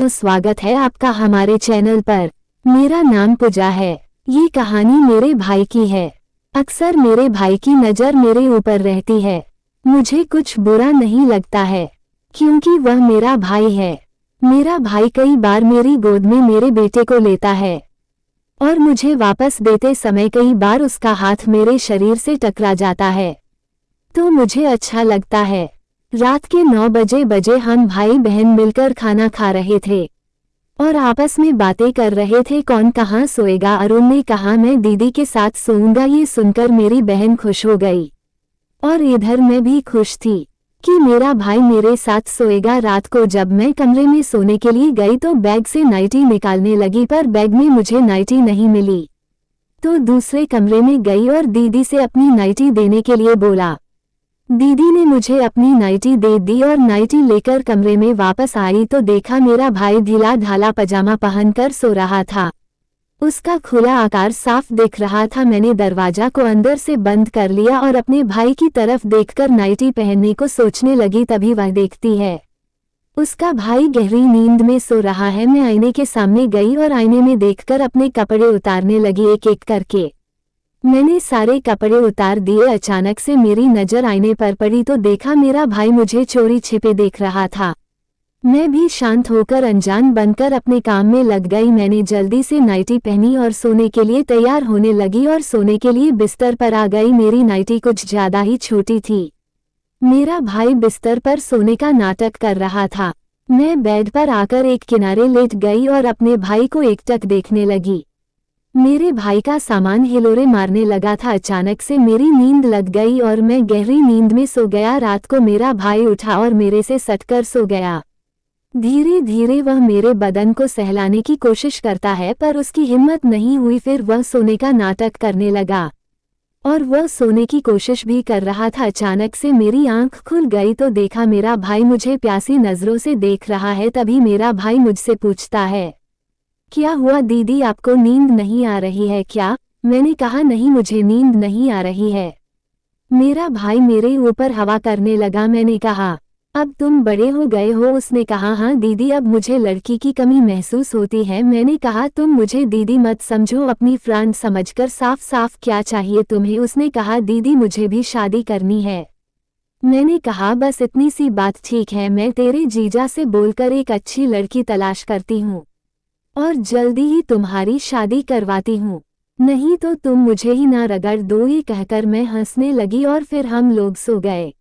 स्वागत है आपका हमारे चैनल पर। मेरा नाम पूजा है। ये कहानी मेरे भाई की है। अक्सर मेरे भाई की नज़र मेरे ऊपर रहती है। मुझे कुछ बुरा नहीं लगता है क्योंकि वह मेरा भाई है। मेरा भाई कई बार मेरी गोद में मेरे बेटे को लेता है और मुझे वापस देते समय कई बार उसका हाथ मेरे शरीर से टकरा जाता है तो मुझे अच्छा लगता है। रात के 9 बजे हम भाई बहन मिलकर खाना खा रहे थे और आपस में बातें कर रहे थे कौन कहाँ सोएगा। अरुण ने कहा मैं दीदी के साथ सोऊंगा। ये सुनकर मेरी बहन खुश हो गई और इधर मैं भी खुश थी कि मेरा भाई मेरे साथ सोएगा। रात को जब मैं कमरे में सोने के लिए गई तो बैग से नाइटी निकालने लगी पर बैग में मुझे नाइटी नहीं मिली तो दूसरे कमरे में गई और दीदी से अपनी नाइटी देने के लिए बोला। दीदी ने मुझे अपनी नाइटी दे दी और नाइटी लेकर कमरे में वापस आई तो देखा मेरा भाई ढीला ढाला पजामा पहनकर सो रहा था। उसका खुला आकार साफ दिख रहा था। मैंने दरवाजा को अंदर से बंद कर लिया और अपने भाई की तरफ देखकर नाइटी पहनने को सोचने लगी। तभी वह देखती है उसका भाई गहरी नींद में सो रहा है। मैं आईने के सामने गई और आईने में देखकर अपने कपड़े उतारने लगी एक एक करके। मैंने सारे कपड़े उतार दिए। अचानक से मेरी नज़र आईने पर पड़ी तो देखा मेरा भाई मुझे चोरी छिपे देख रहा था। मैं भी शांत होकर अनजान बनकर अपने काम में लग गई। मैंने जल्दी से नाइटी पहनी और सोने के लिए तैयार होने लगी और सोने के लिए बिस्तर पर आ गई। मेरी नाइटी कुछ ज़्यादा ही छोटी थी। मेरा भाई बिस्तर पर सोने का नाटक कर रहा था। मैं बेड पर आकर एक किनारे लेट गई और अपने भाई को एकटक देखने लगी। मेरे भाई का सामान हिलोरे मारने लगा था। अचानक से मेरी नींद लग गई और मैं गहरी नींद में सो गया। रात को मेरा भाई उठा और मेरे से सटकर सो गया। धीरे धीरे वह मेरे बदन को सहलाने की कोशिश करता है पर उसकी हिम्मत नहीं हुई। फिर वह सोने का नाटक करने लगा और वह सोने की कोशिश भी कर रहा था। अचानक से मेरी आंख खुल गई तो देखा मेरा भाई मुझे प्यासी नज़रों से देख रहा है। तभी मेरा भाई मुझसे पूछता है क्या हुआ दीदी, आपको नींद नहीं आ रही है क्या? मैंने कहा नहीं मुझे नींद नहीं आ रही है। मेरा भाई मेरे ऊपर हवा करने लगा। मैंने कहा अब तुम बड़े हो गए हो। उसने कहा हाँ दीदी अब मुझे लड़की की कमी महसूस होती है। मैंने कहा तुम मुझे दीदी मत समझो, अपनी फ्रेंड समझकर साफ साफ क्या चाहिए तुम्हें? उसने कहा दीदी मुझे भी शादी करनी है। मैंने कहा बस इतनी सी बात ठीक है, मैं तेरे जीजा से बोलकर एक अच्छी लड़की तलाश करती हूँ और जल्दी ही तुम्हारी शादी करवाती हूँ, नहीं तो तुम मुझे ही ना रगड़ दो। ये कहकर मैं हंसने लगी और फिर हम लोग सो गए।